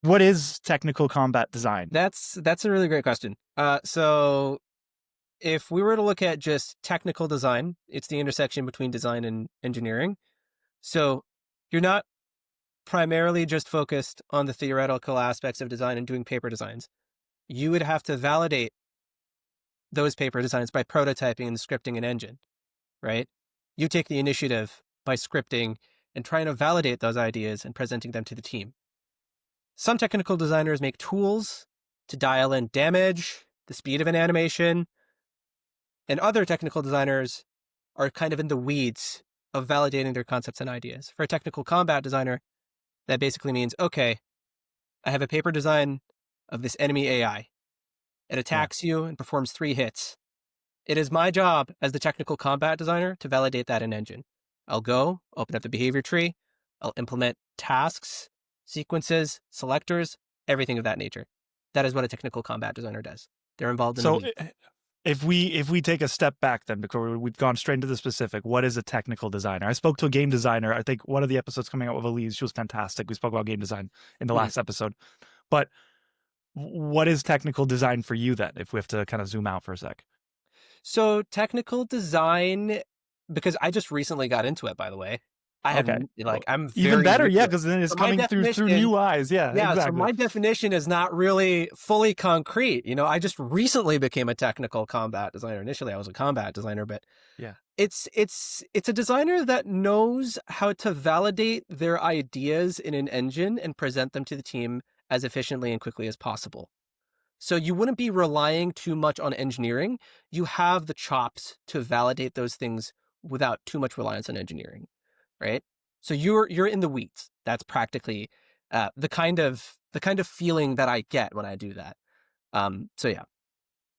What is technical combat design? That's a really great question. So if we were to look at just technical design, it's the intersection between design and engineering. So you're not primarily just focused on the theoretical aspects of design and doing paper designs. You would have to validate those paper designs by prototyping and scripting an engine, right? You take the initiative by scripting and trying to validate those ideas and presenting them to the team. Some technical designers make tools to dial in damage, the speed of an animation, and other technical designers are kind of in the weeds of validating their concepts and ideas. For a technical combat designer, that basically means, okay, I have a paper design of this enemy AI. It Yeah. attacks you and performs 3 hits. It is my job as the technical combat designer to validate that in engine. I'll go, open up the behavior tree, I'll implement tasks, sequences, selectors, everything of that nature. That is what a technical combat designer does. They're involved in the So weeds. if we take a step back then, because we've gone straight into the specific, what is a technical designer? I spoke to a game designer. I think one of the episodes coming out with Elise, she was fantastic. We spoke about game design in the Mhm. last episode. But what is technical design for you then, if we have to kind of zoom out for a sec? So technical design, because I just recently got into it, by the way. I have Okay. Oh, I'm even very better, new yeah, to it. because then it's So my coming through definition, new eyes. Yeah, yeah, so exactly. my definition is not really fully concrete. I just recently became a technical combat designer. Initially, I was a combat designer, but Yeah. it's a designer that knows how to validate their ideas in an engine and present them to the team as efficiently and quickly as possible. So you wouldn't be relying too much on engineering. You have the chops to validate those things without too much reliance on engineering, right? So you're in the weeds. That's practically the kind of feeling that I get when I do that. So yeah.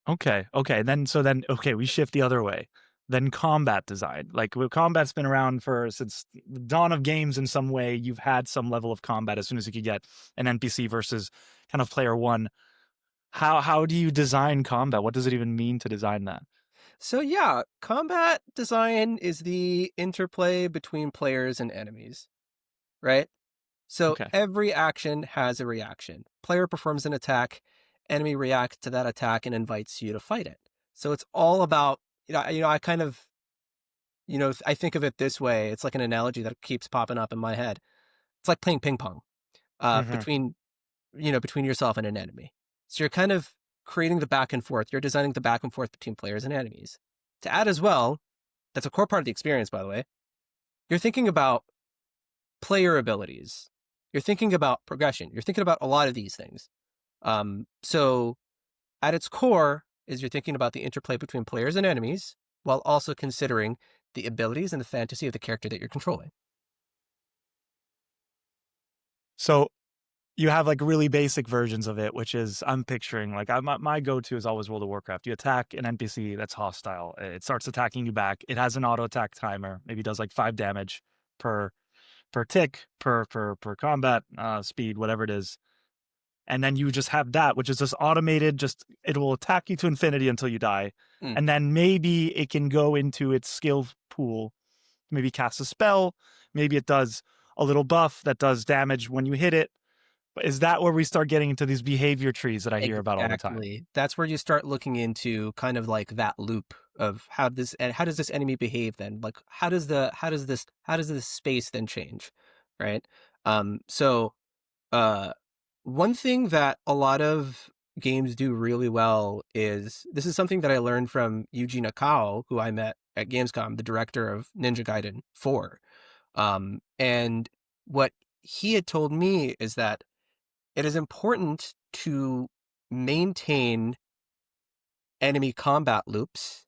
Okay. Okay, we shift the other way. Then combat design. Like combat's been around since the dawn of games in some way. You've had some level of combat as soon as you could get an NPC versus kind of player one. How do you design combat? What does it even mean to design that? So yeah, combat design is the interplay between players and enemies, right? So Okay. every action has a reaction. Player performs an attack, enemy reacts to that attack and invites you to fight it. So it's all about, I kind of, I think of it this way. It's like an analogy that keeps popping up in my head. It's like playing ping pong Hmm. between yourself and an enemy. So you're kind of creating the back and forth. You're designing the back and forth between players and enemies. To add as well, that's a core part of the experience, by the way. You're thinking about player abilities. You're thinking about progression. You're thinking about a lot of these things. So at its core is you're thinking about the interplay between players and enemies while also considering the abilities and the fantasy of the character that you're controlling. So you have like really basic versions of it, which is I'm picturing like my go-to is always World of Warcraft. You attack an NPC that's hostile. It starts attacking you back. It has an auto attack timer. Maybe does like 5 damage per tick per combat speed, whatever it is. And then you just have that, which is just automated. Just it will attack you to infinity until you die, Mm. and then maybe it can go into its skill pool. Maybe cast a spell. Maybe it does a little buff that does damage when you hit it. Is that where we start getting into these behavior trees that I hear about all the time? Exactly. That's where you start looking into kind of like that loop of how does this enemy behave then? Like how does this space then change? Right? So uh one thing that a lot of games do really well is this is something that I learned from Yuji Nakao, who I met at Gamescom, the director of Ninja Gaiden 4. And what he had told me is that it is important to maintain enemy combat loops,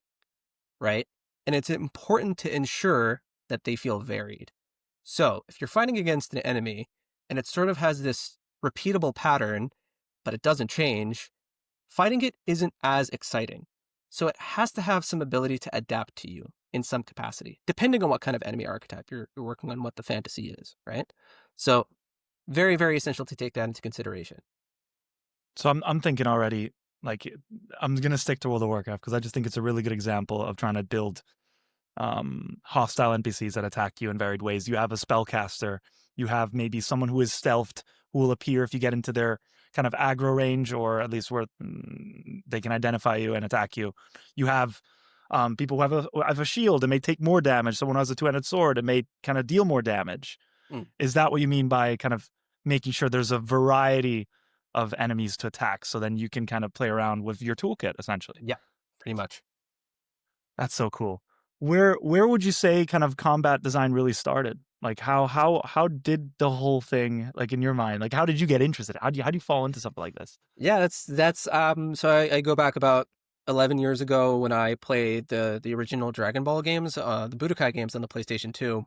right? And it's important to ensure that they feel varied. So if you're fighting against an enemy and it sort of has this repeatable pattern, but it doesn't change, fighting it isn't as exciting. So it has to have some ability to adapt to you in some capacity, depending on what kind of enemy archetype you're working on, what the fantasy is, right? So very, very essential to take that into consideration. So I'm thinking already. Like I'm gonna stick to World of Warcraft because I just think it's a really good example of trying to build hostile NPCs that attack you in varied ways. You have a spellcaster. You have maybe someone who is stealthed, who will appear if you get into their kind of aggro range, or at least where they can identify you and attack you. You have people who have a shield and may take more damage. Someone who has a two-handed sword and may kind of deal more damage. Mm. Is that what you mean by kind of making sure there's a variety of enemies to attack, so then you can kind of play around with your toolkit essentially? Yeah, pretty much. That's so cool. Where would you say kind of combat design really started? Like how did the whole thing, like in your mind, like how did you get interested? How do you fall into something like this? Yeah, that's so I go back about 11 years ago when I played the original Dragon Ball games, the Budokai games on the PlayStation 2.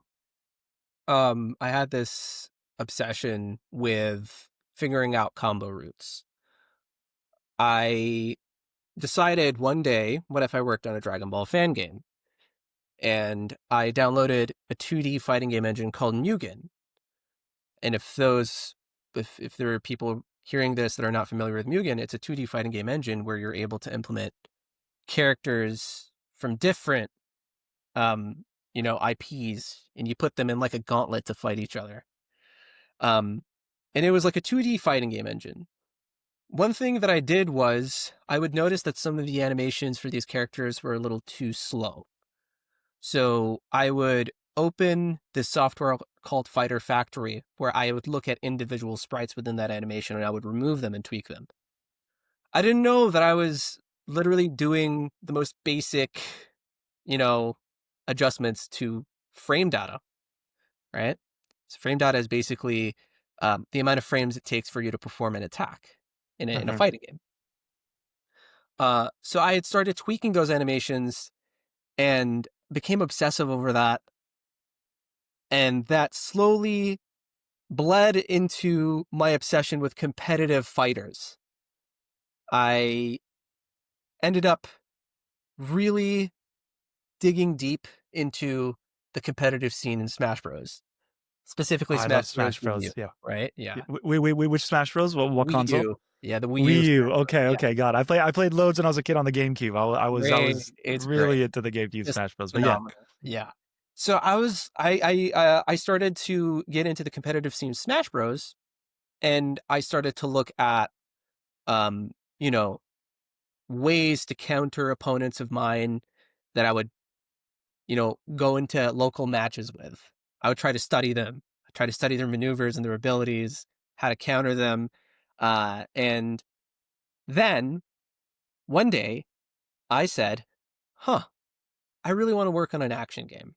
I had this obsession with figuring out combo routes. I decided one day, what if I worked on a Dragon Ball fan game? And I downloaded a 2D fighting game engine called Mugen. And if there are people hearing this that are not familiar with Mugen, it's a 2D fighting game engine where you're able to implement characters from different IPs, and you put them in like a gauntlet to fight each other. Um, and it was like a 2D fighting game engine. One thing that I did was I would notice that some of the animations for these characters were a little too slow. So I would open this software called Fighter Factory, where I would look at individual sprites within that animation and I would remove them and tweak them. I didn't know that I was literally doing the most basic, you know, adjustments to frame data, right? So frame data is basically the amount of frames it takes for you to perform an attack in a Hmm. fighting game. So I had started tweaking those animations and became obsessive over that. And that slowly bled into my obsession with competitive fighters. I ended up really digging deep into the competitive scene in Smash Bros. Oh, Specifically I Smash love Bros. Smash Wii U, Bros. Yeah. right? Yeah. Which Smash Bros? What Wii console? U. Yeah, the Wii U Wii U. Smash Bros. Okay, Yeah. okay, God. I played loads when I was a kid on the GameCube. I was It's great. really into the GameCube Just Smash Bros. But yeah, phenomenal. Yeah. So I started to get into the competitive scene of Smash Bros. And I started to look at um, you know, ways to counter opponents of mine that I would, go into local matches with. I would try to study them. I try to study their maneuvers and their abilities, how to counter them. And then one day I said, huh, I really want to work on an action game.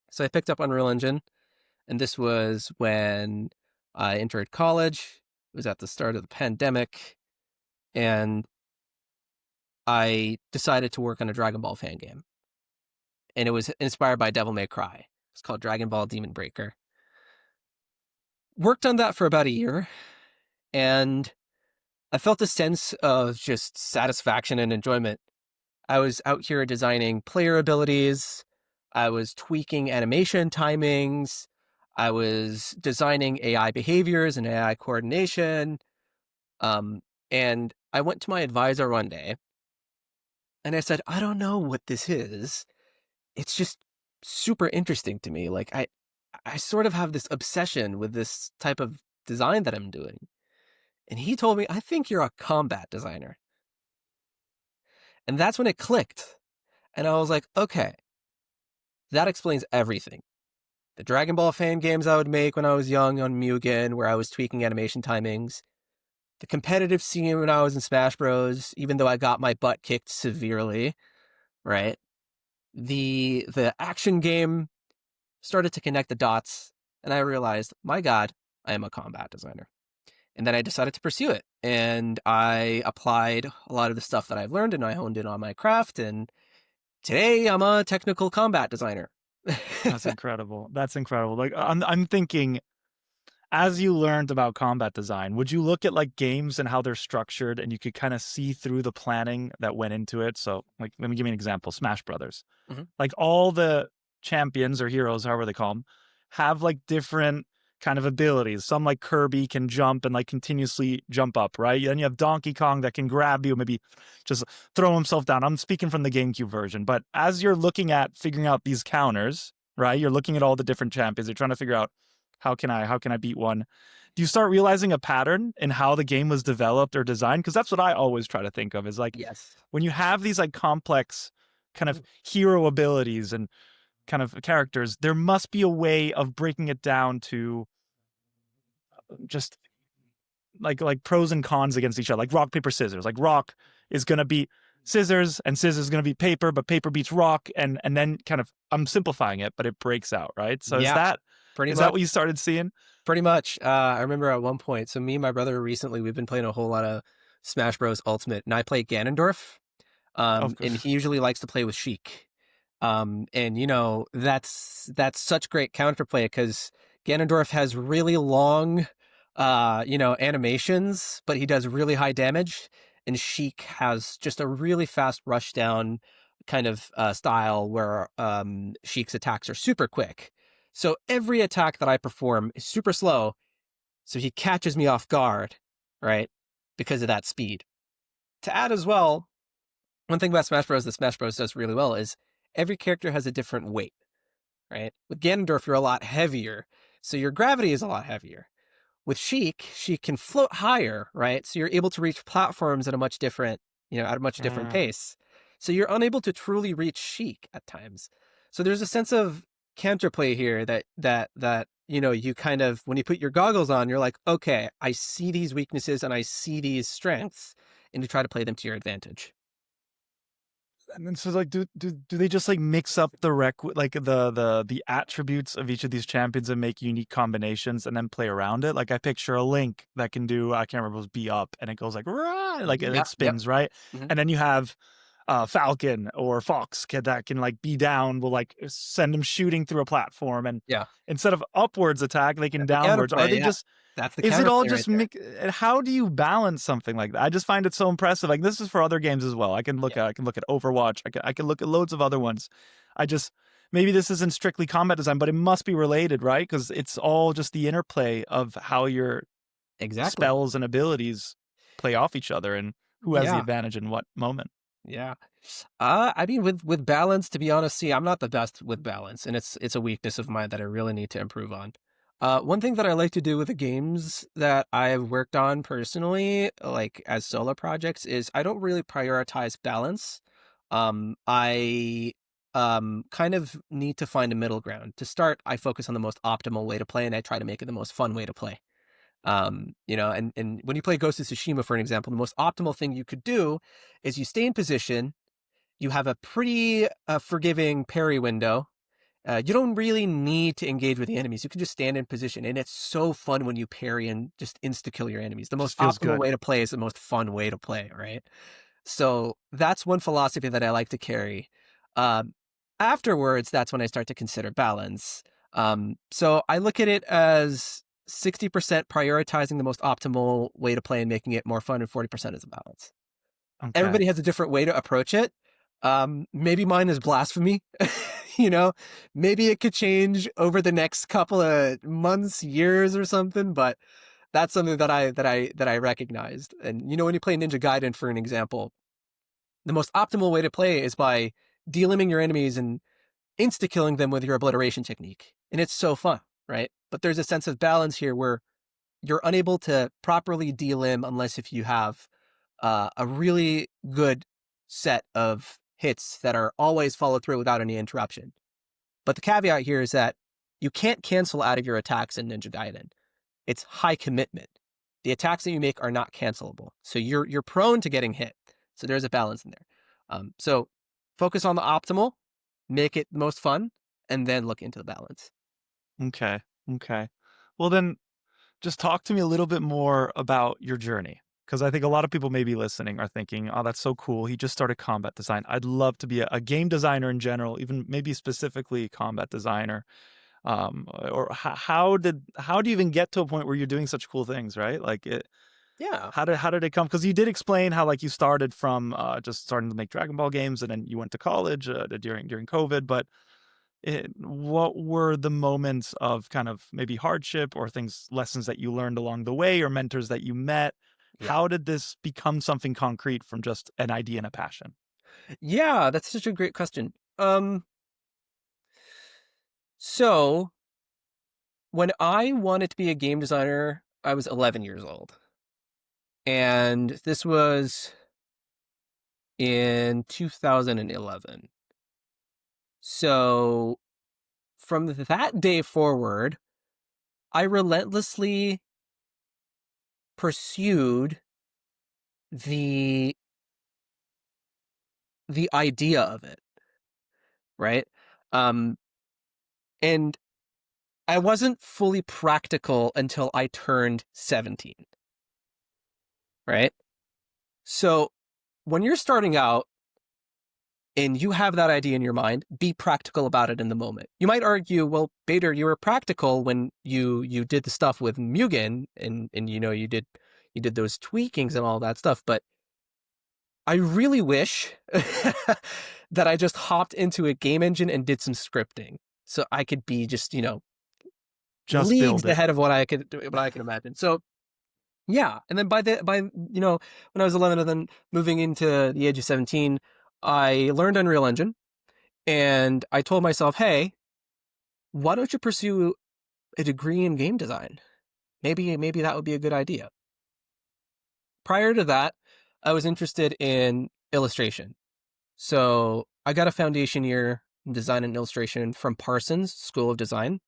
So I picked up Unreal Engine, and this was when I entered college. It was at the start of the pandemic, and I decided to work on a Dragon Ball fan game. And it was inspired by Devil May Cry. It's called Dragon Ball Demon Breaker. Worked on that for about a year, and I felt a sense of just satisfaction and enjoyment. I was out here designing player abilities. I was tweaking animation timings. I was designing AI behaviors and AI coordination. Um, and I went to my advisor one day and I said, I don't know what this is. It's just super interesting to me. Like I sort of have this obsession with this type of design that I'm doing. And he told me, I think you're a combat designer. And that's when it clicked. And I was like, okay, that explains everything. The Dragon Ball fan games I would make when I was young on Mugen, where I was tweaking animation timings. The competitive scene when I was in Smash Bros, even though I got my butt kicked severely, right? The action game started to connect the dots, and I realized, my God, I am a combat designer. And then I decided to pursue it. And I applied a lot of the stuff that I've learned and I honed in on my craft. And today I'm a technical combat designer. that's incredible. That's incredible. Like I'm thinking, as you learned about combat design, would you look at like games and how they're structured and you could kind of see through the planning that went into it? So, like, let me give you an example. Smash Brothers. Mhm. Like all the champions or heroes, however they call them, have like different kind of abilities. Some like Kirby can jump and like continuously jump up, right? Then you have Donkey Kong that can grab you, maybe just throw himself down. I'm speaking from the GameCube version, but as you're looking at figuring out these counters, right? You're looking at all the different champions. You're trying to figure out how can I beat one? Do you start realizing a pattern in how the game was developed or designed? Because that's what I always try to think of is like Yes. when you have these like complex kind of hero abilities and kind of characters, there must be a way of breaking it down to just like pros and cons against each other, like rock paper scissors. Like rock is gonna beat scissors, and scissors is gonna beat paper, but paper beats rock, and then kind of I'm simplifying it, but it breaks out, right? So is Yeah, that pretty is that much. what you started seeing? Pretty much. I remember at one point, so me and my brother recently, we've been playing a whole lot of Smash Bros. Ultimate, and I play Ganondorf. Of And course. he usually likes to play with Sheik. And that's such great counterplay because Ganondorf has really long, animations, but he does really high damage. And Sheik has just a really fast rush down kind of style where Sheik's attacks are super quick. So every attack that I perform is super slow, so he catches me off guard, right? Because of that speed. To add as well, one thing about Smash Bros. That Smash Bros. Does really well is every character has a different weight, right? With Ganondorf, you're a lot heavier, so your gravity is a lot heavier. With Sheik, she can float higher, right? So you're able to reach platforms at a much different, at a much different Mm. pace. So you're unable to truly reach Sheik at times. So there's a sense of counterplay here that you kind of when you put your goggles on, you're like, okay, I see these weaknesses and I see these strengths, and you try to play them to your advantage. And then so like do they just like mix up the like the attributes of each of these champions and make unique combinations and then play around it? Like I picture a Link that can do I can't remember, it was be up and it goes like rah, like it Yep, yep. spins, right? Mhm. And then you have Falcon or Fox that can like be down, will like send them shooting through a platform, and Yeah. instead of upwards attack, they can That's the downwards. Are counterplay, they yeah. just That's the is it all counterplay right just there. how do you balance something like that? I just find it so impressive. Like this is for other games as well. Yeah. I can look at Overwatch. I can look at loads of other ones. I just maybe this isn't strictly combat design, but it must be related, right? Because it's all just the interplay of how your Exactly. spells and abilities play off each other and who has the Yeah. advantage in what moment. Yeah. I mean, with balance, to be honest, see, I'm not the best with balance, and it's a weakness of mine that I really need to improve on. One thing that I like to do with the games that I've worked on personally, like as solo projects, is I don't really prioritize balance. I kind of need to find a middle ground. To start, I focus on the most optimal way to play, and I try to make it the most fun way to play. And when you play Ghost of Tsushima, for an example, the most optimal thing you could do is you stay in position, you have a pretty forgiving parry window. You don't really need to engage with the enemies. You can just stand in position, and it's so fun when you parry and just insta kill your enemies. The most Just feels optimal good. way to play is the most fun way to play, right? So that's one philosophy that I like to carry. Um, Afterwards, that's when I start to consider balance. So I look at it as 60% prioritizing the most optimal way to play and making it more fun, and 40% is a balance. Okay. Everybody has a different way to approach it. Maybe mine is blasphemy. you know, Maybe it could change over the next couple of months, years, or something. But that's something that I recognized. And when you play Ninja Gaiden, for an example, the most optimal way to play is by de-limbing your enemies and insta killing them with your obliteration technique, and it's so fun, right? But there's a sense of balance here where you're unable to properly de-limb unless if you have a really good set of hits that are always followed through without any interruption. But the caveat here is that you can't cancel out of your attacks in Ninja Gaiden. It's high commitment. The attacks that you make are not cancelable, so you're prone to getting hit. So there's a balance in there. So focus on the optimal, make it the most fun, and then look into the balance. Okay. Okay. Well then just talk to me a little bit more about your journey. Because I think a lot of people maybe listening are thinking, oh, that's so cool. He just started combat design. I'd love to be a game designer in general, even maybe specifically combat designer. Or how do you even get to a point where you're doing such cool things, right? Like Yeah. how did it come? Because you did explain how like you started from just starting to make Dragon Ball games, and then you went to college during COVID. But what were the moments of kind of maybe hardship or things, lessons that you learned along the way, or mentors that you met? Yeah. How did this become something concrete from just an idea and a passion? Yeah, that's such a great question. So when I wanted to be a game designer, I was 11 years old. And this was in 2011. So from that day forward, I relentlessly pursued the the idea of it, right? Um, and I wasn't fully practical until I turned 17, right? So when you're starting out and you have that idea in your mind, be practical about it in the moment. You might argue, well, Bader, you were practical when you did the stuff with Mugen and you did those tweakings and all that stuff, but I really wish that I just hopped into a game engine and did some scripting so I could be just, Just leagues build it. ahead of what I could imagine. So yeah, and then by when I was 11 and then moving into the age of 17, I learned Unreal Engine and I told myself, "Hey, why don't you pursue a degree in game design? Maybe that would be a good idea." Prior to that, I was interested in illustration. So, I got a foundation year in design and illustration from Parsons School of Design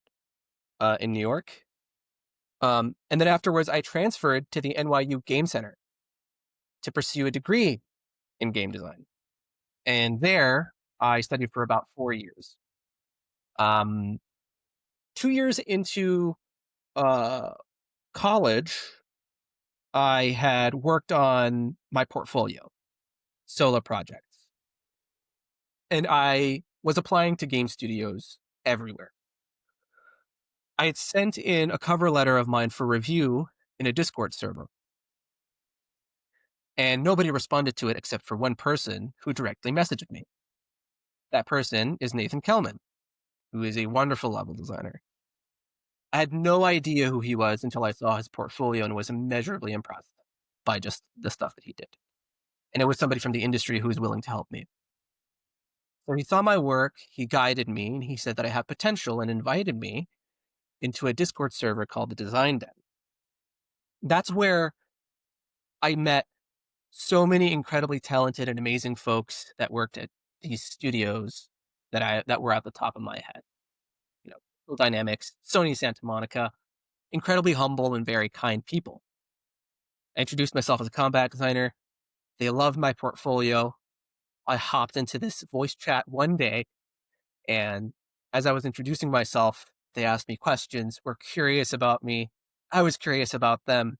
in New York. And then afterwards, I transferred to the NYU Game Center to pursue a degree in game design. And there, I studied for about 4 years. Um, 2 years into uh, college, I had worked on my portfolio, solo projects, and I was applying to game studios everywhere. I had sent in a cover letter of mine for review in a Discord server, and nobody responded to it except for one person who directly messaged me. That person is Nathan Kelman, who is a wonderful level designer. I had no idea who he was until I saw his portfolio and was immeasurably impressed by just the stuff that he did. And it was somebody from the industry who was willing to help me. So he saw my work, he guided me, and he said that I had potential and invited me into a Discord server called the Design Den. That's where I met so many incredibly talented and amazing folks that worked at these studios that were at the top of my head. Full Dynamics, Sony Santa Monica, incredibly humble and very kind people. I introduced myself as a combat designer. They loved my portfolio. I hopped into this voice chat one day, and as I was introducing myself, they asked me questions, were curious about me. I was curious about them.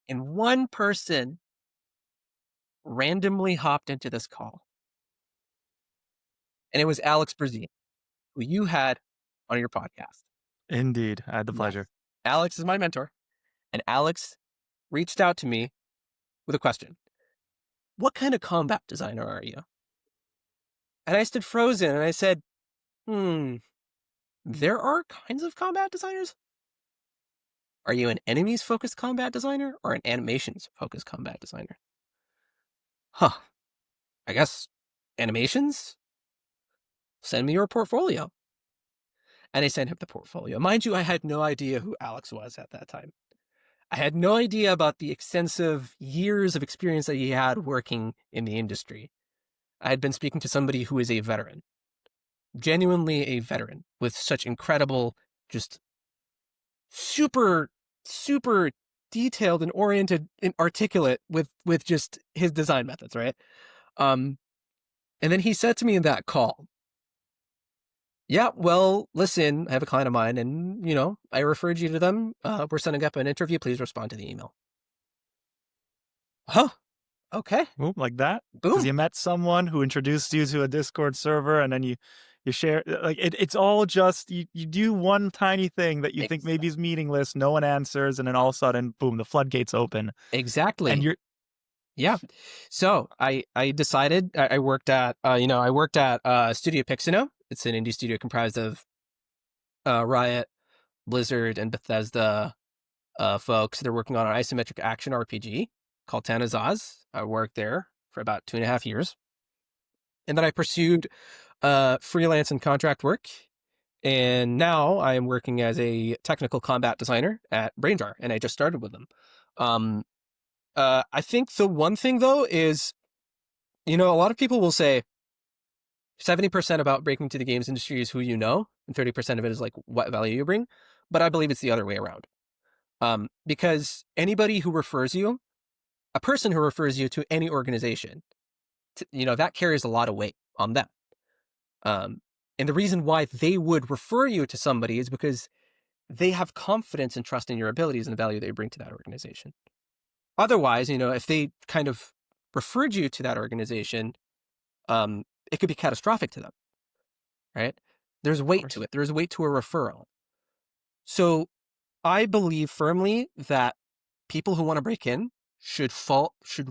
And one person randomly hopped into this call. And it was Alex Brzee, who you had on your podcast. Indeed. I had the Yes. pleasure. Alex is my mentor. And Alex reached out to me with a question. What kind of combat designer are you? And I stood frozen and I said, there are kinds of combat designers. Are you an enemies focused combat designer or an animations focused combat designer? Huh. I guess animations? Send me your portfolio. And I sent him the portfolio. Mind you, I had no idea who Alex was at that time. I had no idea about the extensive years of experience that he had working in the industry. I had been speaking to somebody who is a veteran, genuinely a veteran, with such incredible, just super, super detailed and oriented and articulate with just his design methods, right? And then he said to me in that call, yeah, well, listen, I have a client of mine and, I referred you to them. We're setting up an interview. Please respond to the email. Huh. Okay. Ooh, like that? Because Boom. you met someone who introduced you to a Discord server, and then you share it's all just you do one tiny thing that you think maybe is meaningless, no one answers, and then all of a sudden, boom, the floodgates open. Exactly. And you're Yeah. So I decided I worked at Studio Pixanoh. It's an indie studio comprised of Riot, Blizzard, and Bethesda folks. They're working on an isometric action RPG called Tanazaz. I worked there for about 2.5 years. And then I pursued freelance and contract work And now I am working as a technical combat designer at BrainJar, and I just started with them. Um, I think the one thing though is, a lot of people will say 70% about breaking into the games industry is who you know, and 30% of it is like what value you bring. But I believe it's the other way around. Because anybody who refers you, a person who refers you to any organization, that carries a lot of weight on them. And the reason why they would refer you to somebody is because they have confidence and trust in your abilities and the value that you bring to that organization. Otherwise, if they kind of referred you to that organization, it could be catastrophic to them, right? There's Of weight to course. it. There's weight to a referral. So I believe firmly that people who want to break in should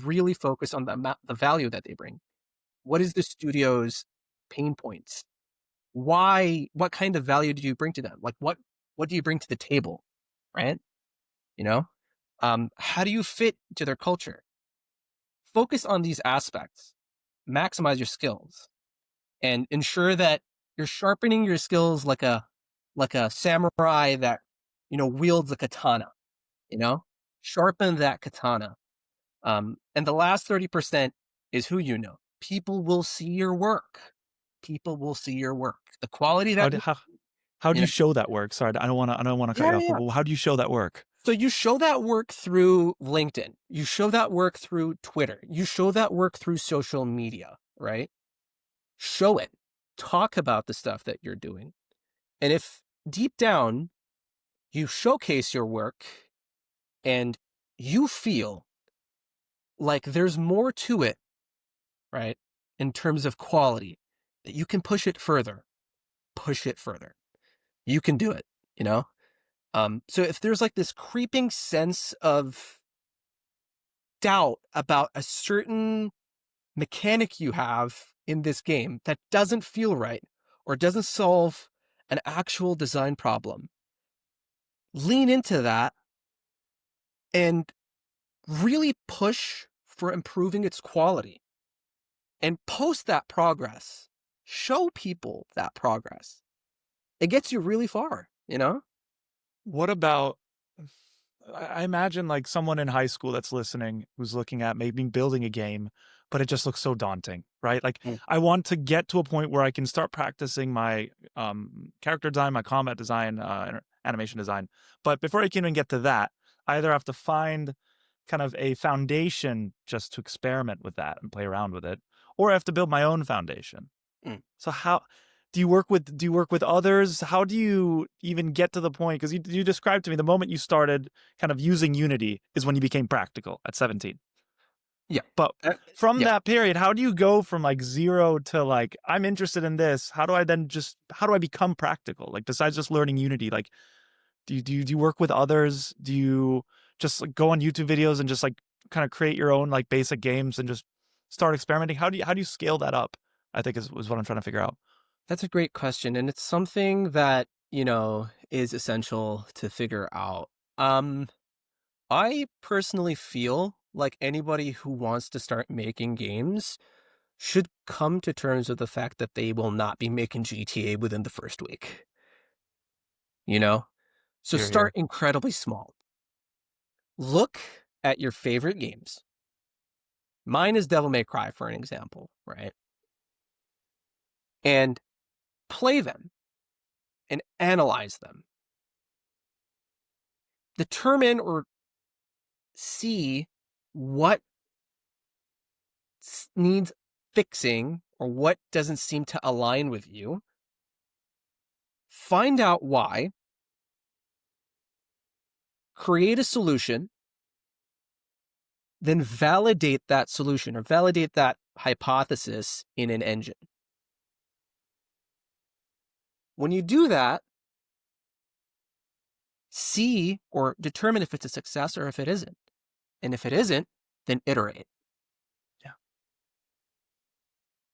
really focus on the value that they bring. What is the studio's pain points? What kind of value do you bring to them? Like what do you bring to the table? Right? You know? How do you fit to their culture? Focus on these aspects, maximize your skills, and ensure that you're sharpening your skills like a samurai that wields a katana. You know, sharpen that katana. And the last 30% is who you know. People will see your work. People will see your work. The quality How that do how do you you know. show that work? Sorry, I don't wanna cut Yeah, you off, yeah, yeah. but how do you show that work? So you show that work through LinkedIn. You show that work through Twitter. You show that work through social media, right? Show it. Talk about the stuff that you're doing. And if deep down you showcase your work and you feel like there's more to it, right? In terms of quality, that you can push it further. Push it further. You can do it, you know? So if there's like this creeping sense of doubt about a certain mechanic you have in this game that doesn't feel right or doesn't solve an actual design problem, lean into that and really push for improving its quality and post that progress. Show people that progress. It gets you really far, you know? What about I imagine like someone in high school that's listening who's looking at maybe building a game, but it just looks so daunting, right? Like Mm. I want to get to a point where I can start practicing my character design, my combat design, animation design. But before I can even get to that, I either have to find kind of a foundation just to experiment with that and play around with it, or I have to build my own foundation. Mm. So how do you work with others? How do you even get to the point? Because you described to me the moment you started kind of using Unity is when you became practical at 17. Yeah. But Uh, from yeah. that period, how do you go from like zero to like I'm interested in this? How do I become practical? Like besides just learning Unity, like do you work with others? Do you just like go on YouTube videos and just like kind of create your own like basic games and just start experimenting? How do you scale that up? I think is what I'm trying to figure out. That's a great question. And it's something that, is essential to figure out. Um, I personally feel like anybody who wants to start making games should come to terms with the fact that they will not be making GTA within the first week, you know? So Here, start here. incredibly small. Look at your favorite games. Mine is Devil May Cry, for an example, right? And play them and analyze them. Determine or see what needs fixing or what doesn't seem to align with you. Find out why, create a solution, then validate that solution or validate that hypothesis in an engine. When you do that, see or determine if it's a success or if it isn't. And if it isn't, then iterate. Yeah.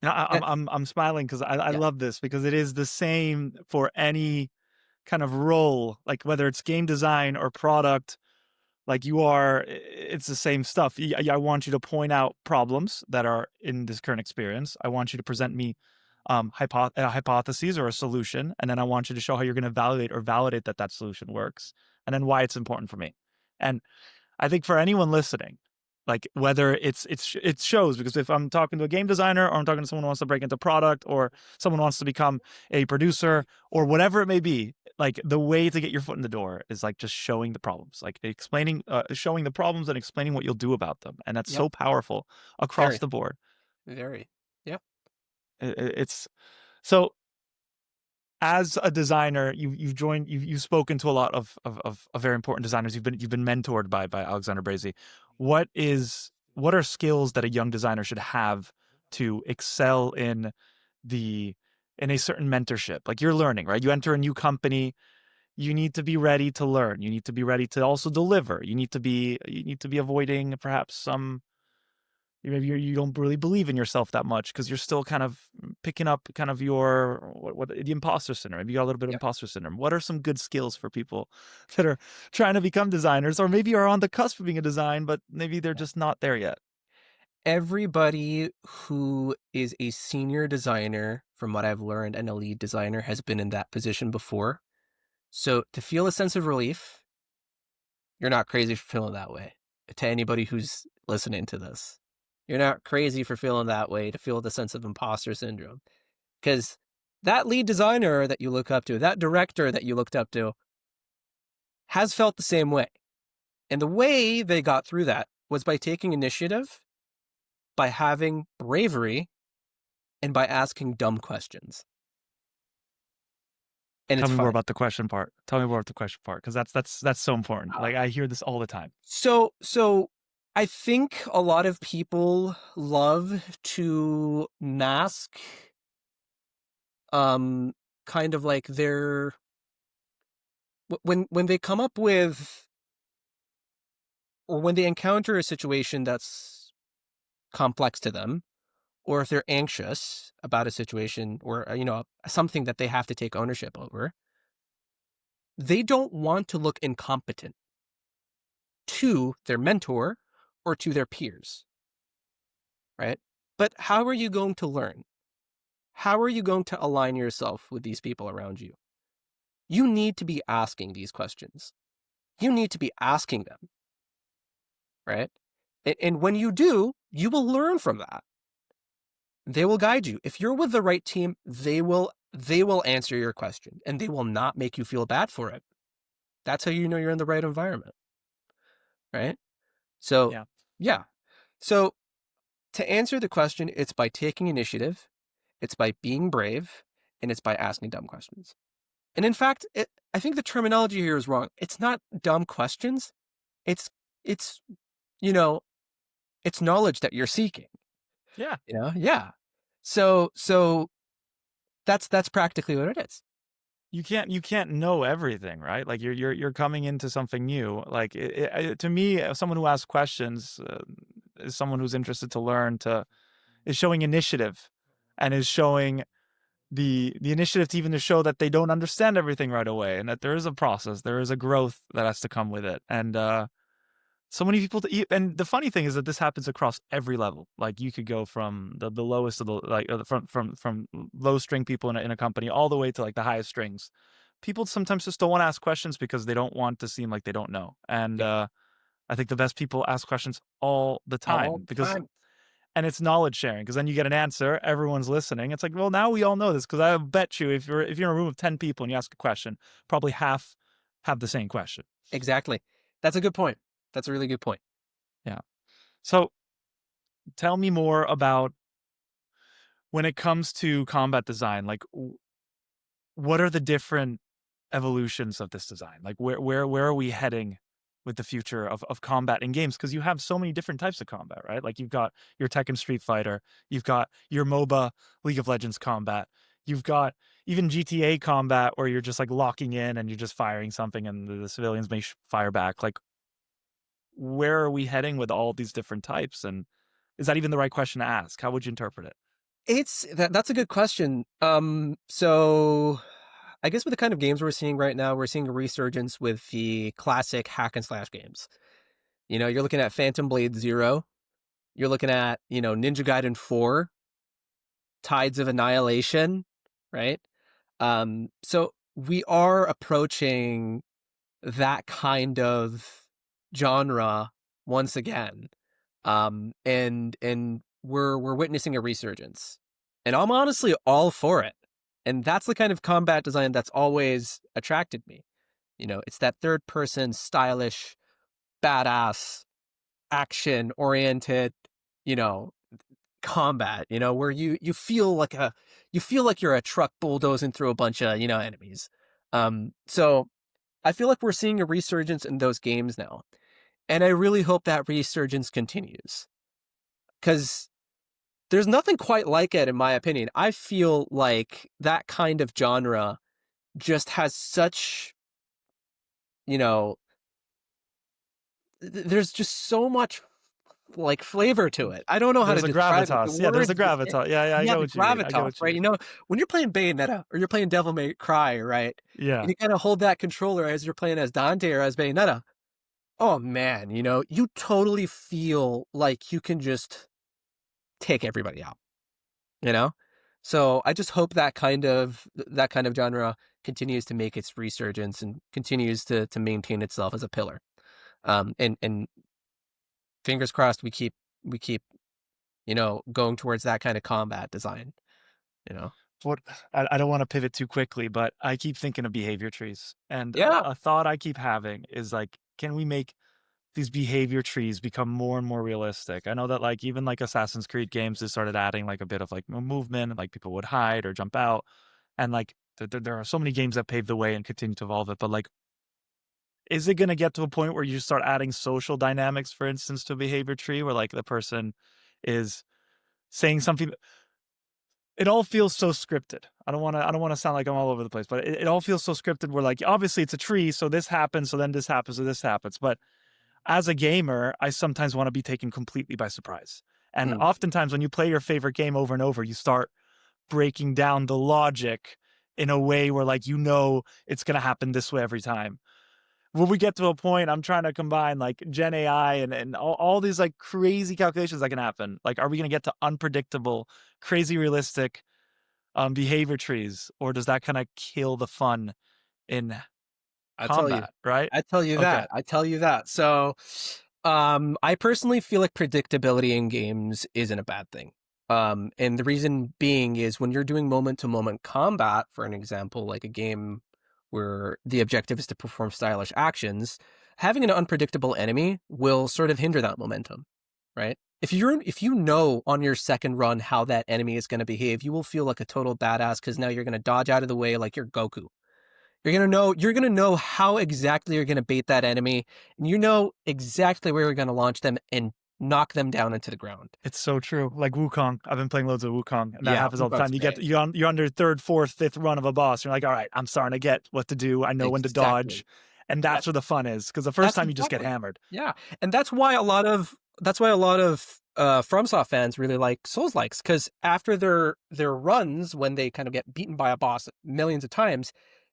No, And, I'm smiling because I yeah, love this because it is the same for any kind of role, like whether it's game design or product. Like it's the same stuff. I want you to point out problems that are in this current experience. I want you to present me hypotheses or a solution, and then I want you to show how you're going to evaluate or validate that that solution works, and then why it's important for me. And I think for anyone listening, like whether it shows because if I'm talking to a game designer or I'm talking to someone who wants to break into product or someone wants to become a producer or whatever it may be, like the way to get your foot in the door is like just showing the problems, like explaining, showing the problems and explaining what you'll do about them, and that's Yep. so powerful across Very, the board. very. Yep. It's so as a designer, you've spoken to a lot of very important designers. You've been mentored by Alexander Brazy. What are skills that a young designer should have to excel the in a certain mentorship? Like you're learning, right? You enter a new company, you need to be ready to learn. You need to be ready to also deliver. You need to be avoiding perhaps some maybe you don't really believe in yourself that much because you're still kind of picking up kind of your what the imposter syndrome. Maybe you got a little bit of Yep. imposter syndrome. What are some good skills for people that are trying to become designers or maybe are on the cusp of being a design, but maybe they're just not there yet? Everybody who is a senior designer, from what I've learned, and a lead designer has been in that position before. So to feel a sense of relief, you're not crazy for feeling that way. To anybody who's listening to this, you're not crazy for feeling that way, to feel the sense of imposter syndrome. Because that lead designer that you look up to, that director that you looked up to, has felt the same way. And the way they got through that was by taking initiative, by having bravery, and by asking dumb questions. And Tell it's me more fine. about the question part. Tell me more about the question part because that's so important. Uh, Like I hear this all the time. So I think a lot of people love to mask um kind of like their when they come up with or when they encounter a situation that's complex to them, or if they're anxious about a situation or something that they have to take ownership over, they don't want to look incompetent to their mentor or to their peers, right? But how are you going to learn? How are you going to align yourself with these people around you? You need to be asking these questions. You need to be asking them, right? And when you do, you will learn from that. They will guide you. If you're with the right team, they will answer your question and they will not make you feel bad for it. That's how you know you're in the right environment, right? So, Yeah. yeah. So, to answer the question, it's by taking initiative, it's by being brave, and it's by asking dumb questions. And in fact, I think the terminology here is wrong. It's not dumb questions. It's it's you know it's knowledge that you're seeking. Yeah. Yeah. So that's practically what it is. You can't know everything, right? Like you're coming into something new. Like to me, someone who asks questions is someone who's interested to learn, to is showing initiative, and is showing the initiative to even to show that they don't understand everything right away, and that there is a process, there is a growth that has to come with it, and so many people and the funny thing is that this happens across every level. Like you could go from the lowest of the like from low string people in a company all the way to like the highest strings. People sometimes just don't want to ask questions because they don't want to seem like they don't know. And Yep. I think the best people ask questions all the All time the because time. and it's knowledge sharing because then you get an answer, everyone's listening. It's like, well, now we all know this because I bet you if you're in a room of 10 people and you ask a question, probably half have the same question. Exactly. That's a good point. That's a really good point. Yeah. So tell me more about when it comes to combat design, like what are the different evolutions of this design? Like where are we heading with the future of combat in games? Because you have so many different types of combat, right? Like you've got your Tekken Street Fighter, you've got your MOBA League of Legends combat, you've got even GTA combat where you're just like locking in and you're just firing something and the civilians may fire back. Like where are we heading with all these different types? And is that even the right question to ask? How would you interpret it? That's a good question. So I guess with the kind of games we're seeing right now, we're seeing a resurgence with the classic hack and slash games. You're looking at Phantom Blade Zero. You're looking at, Ninja Gaiden 4. tides of annihilation, right? So we are approaching that kind of genre once again. And we're witnessing a resurgence. And I'm honestly all for it. And that's the kind of combat design that's always attracted me. It's that third person, stylish, badass, action oriented, you know, combat, where you feel like you're a truck bulldozing through a bunch of, enemies. So I feel like we're seeing a resurgence in those games now. And I really hope that resurgence continues. Because there's nothing quite like it, in my opinion. I feel like that kind of genre just has such, you know, there's just so much like flavor to it. I don't know how to There's a describe it. The gravitas. Yeah, there's a words, gravitas. Yeah, yeah, I yeah, get the what you mean. I get gravitas, what you right? mean. When you're playing Bayonetta or you're playing Devil May Cry, right? And Yeah. you kind of hold that controller as you're playing as Dante or as Bayonetta. Oh man, you totally feel like you can just take everybody out, you know? So I just hope that kind of genre continues to make its resurgence and continues to maintain itself as a pillar. And fingers crossed we keep going towards that kind of combat design, you know. What I don't want to pivot too quickly, but I keep thinking of behavior trees. And Yeah, a thought I keep having is like, can we make these behavior trees become more and more realistic? I know that like even like Assassin's Creed games has started adding like a bit of like movement, like people would hide or jump out. And like there are so many games that pave the way and continue to evolve it. But like, is it going to get to a point where you start adding social dynamics, for instance, to a behavior tree where like the person is saying something? It all feels so scripted. I don't want to sound like I'm all over the place, but it all feels so scripted where like obviously it's a tree, so this happens, so then this happens, so this happens. But as a gamer, I sometimes want to be taken completely by surprise. And mm. oftentimes when you play your favorite game over and over, you start breaking down the logic in a way where like it's gonna happen this way every time. Will we get to a point? I'm trying to combine like Gen AI and all these like crazy calculations that can happen. Like, are we gonna get to unpredictable, crazy realistic behavior trees, or does that kind of kill the fun in I tell you, combat? Right? I tell you Okay. that, I tell you that. So, I personally feel like predictability in games isn't a bad thing. And the reason being is when you're doing moment to moment combat, for an example, like a game where the objective is to perform stylish actions, having an unpredictable enemy will sort of hinder that momentum, right? If you know on your second run how that enemy is going to behave, you will feel like a total badass because now you're going to dodge out of the way like you're Goku. You're gonna know how exactly you're gonna bait that enemy, and you know exactly where you're gonna launch them and knock them down into the ground. It's so true. Like Wukong. I've been playing loads of Wukong, and that Yeah, happens all the Wukong's time. great. You're on your third, fourth, fifth run of a boss. You're like, all right, I'm starting to get what to do. I know when to dodge, Exactly. and That that's where the fun is. Because the first that's time you just get exactly. hammered. Yeah, and that's why a lot of FromSoft fans really like Souls likes because after their runs when they kind of get beaten by a boss millions of times,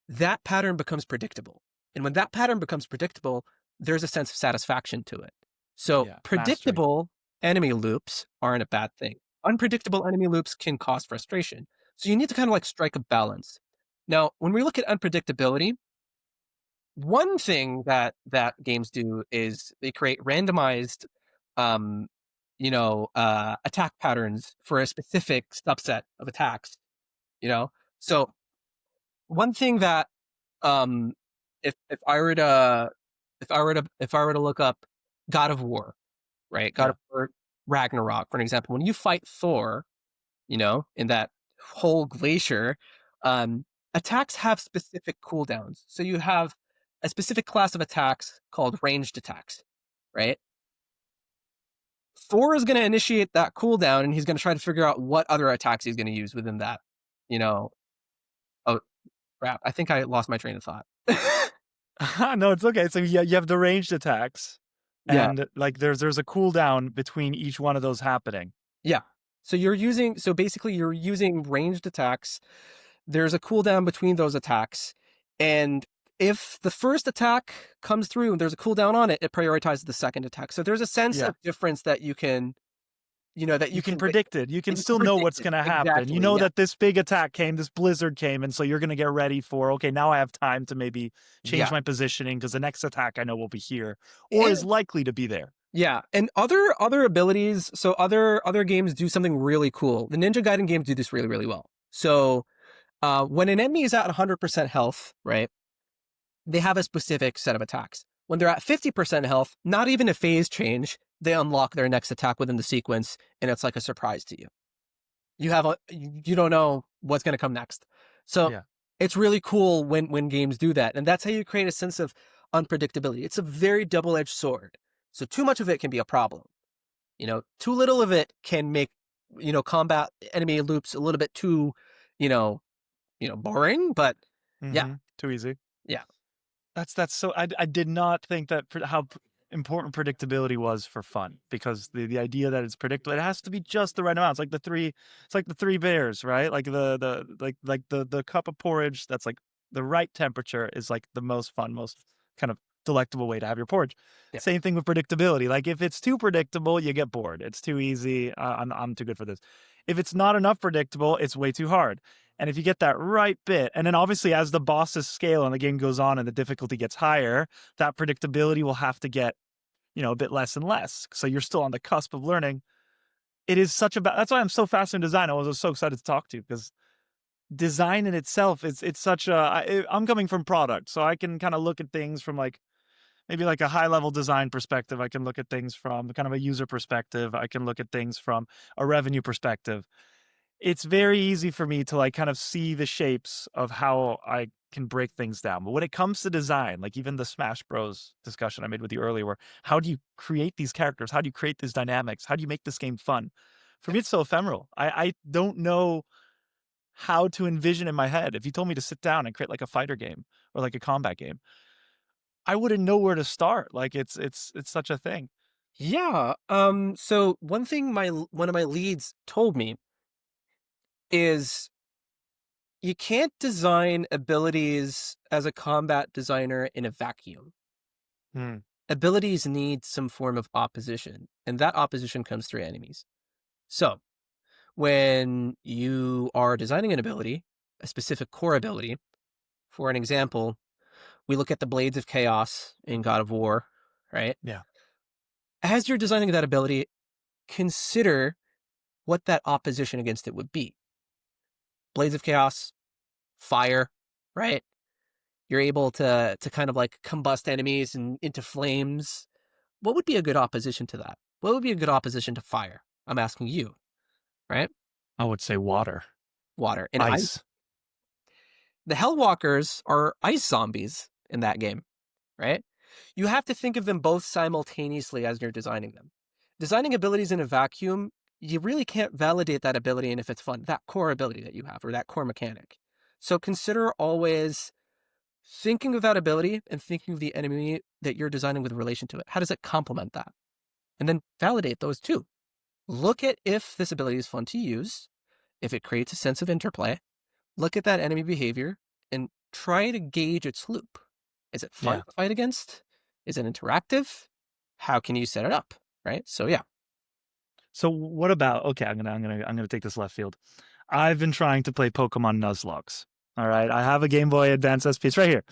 that pattern becomes predictable, and when that pattern becomes predictable, there's a sense of satisfaction to it. So Yeah, mastery. predictable enemy loops aren't a bad thing. Unpredictable enemy loops can cause frustration. So you need to kind of like strike a balance. Now, when we look at unpredictability, one thing that games do is they create randomized um attack patterns for a specific subset of attacks, you know so one thing that um if I were to look up God of War, right? God Yeah. of War Ragnarok, for an example, when you fight Thor, in that whole glacier, um, attacks have specific cooldowns. So you have a specific class of attacks called ranged attacks, right? Thor is going to initiate that cooldown, and he's going to try to figure out what other attacks he's going to use within that. You know, oh crap! I think I lost my train of thought. No, it's okay. So yeah, you have the ranged attacks, Yeah, and like there's a cooldown between each one of those happening. yeah. So basically you're using ranged attacks. There's a cooldown between those attacks, and if the first attack comes through and there's a cooldown on it, it prioritizes the second attack. So there's a sense Yeah. of difference that you can that You you can can predict it. You can and you can still know predict what's it. gonna happen. You Exactly, know yeah. that this big attack came, this blizzard came, and so you're gonna get ready for, "Okay, now I have time to maybe change Yeah. my positioning because the next attack I know will be here or is And likely to be there." yeah, and other abilities, so other games do something really cool. The Ninja Gaiden games do this really, really well. So, when an enemy is at 100% health, right, they have a specific set of attacks. When they're at 50% health, not even a phase change, they unlock their next attack within the sequence, and it's like a surprise to you. You don't know what's going to come next. So Yeah. it's really cool when games do that, and that's how you create a sense of unpredictability. It's a very double-edged sword. So too much of it can be a problem. Too little of it can make combat enemy loops a little bit too, you know, boring. But yeah, Mhm. Too easy. yeah, That's so I did not think that important predictability was for fun because the idea that it's predictable, it has to be just the right amount. It's like the three bears, right? Like the cup of porridge that's like the right temperature is like the most fun, most kind of delectable way to have your porridge. yeah. Same thing with predictability. Like if it's too predictable, you get bored. It's too easy. I'm too good for this. If it's not enough predictable, it's way too hard. And if you get that right bit, and then obviously as the bosses scale and the game goes on and the difficulty gets higher, that predictability will have to get, a bit less and less. So you're still on the cusp of learning. It is such a that's why I'm so fascinated in design. I was so excited to talk to you because design in itself is it's such a I'm coming from product, so I can kind of look at things from like maybe like a high level design perspective. I can look at things from kind of a user perspective. I can look at things from a revenue perspective. It's very easy for me to like kind of see the shapes of how I can break things down. But when it comes to design, like even the Smash Bros discussion I made with you earlier, where how do you create these characters? How do you create these dynamics? How do you make this game fun? For me, it's so ephemeral. I don't know how to envision in my head. If you told me to sit down and create like a fighter game or like a combat game, I wouldn't know where to start. Like it's such a thing. Yeah. So one of my leads told me is you can't design abilities as a combat designer in a vacuum. Hmm. Abilities need some form of opposition, and that opposition comes through enemies. So, when you are designing an ability, a specific core ability, for an example, we look at the Blades of Chaos in God of War, right? Yeah. As you're designing that ability, consider what that opposition against it would be. Blades of Chaos, fire, right? You're able to kind of like combust enemies and into flames. What would be a good opposition to that? What would be a good opposition to fire? I'm asking you, right? I would say water, Water and ice. ice. The Hellwalkers are ice zombies in that game, right? You have to think of them both simultaneously as you're designing them. Designing abilities in a vacuum, you really can't validate that ability and if it's fun, that core ability that you have or that core mechanic. So consider always thinking of that ability and thinking of the enemy that you're designing with relation to it. How does it complement that? And then validate those two. Look at if this ability is fun to use, if it creates a sense of interplay. Look at that enemy behavior and try to gauge its loop. Is it fun Yeah. to fight against? Is it interactive? How can you set it up? Right? So yeah. So what about okay, I'm gonna take this left field. I've been trying to play Pokemon Nuzlocke. All right. I have a Game Boy Advance SP. It's right here.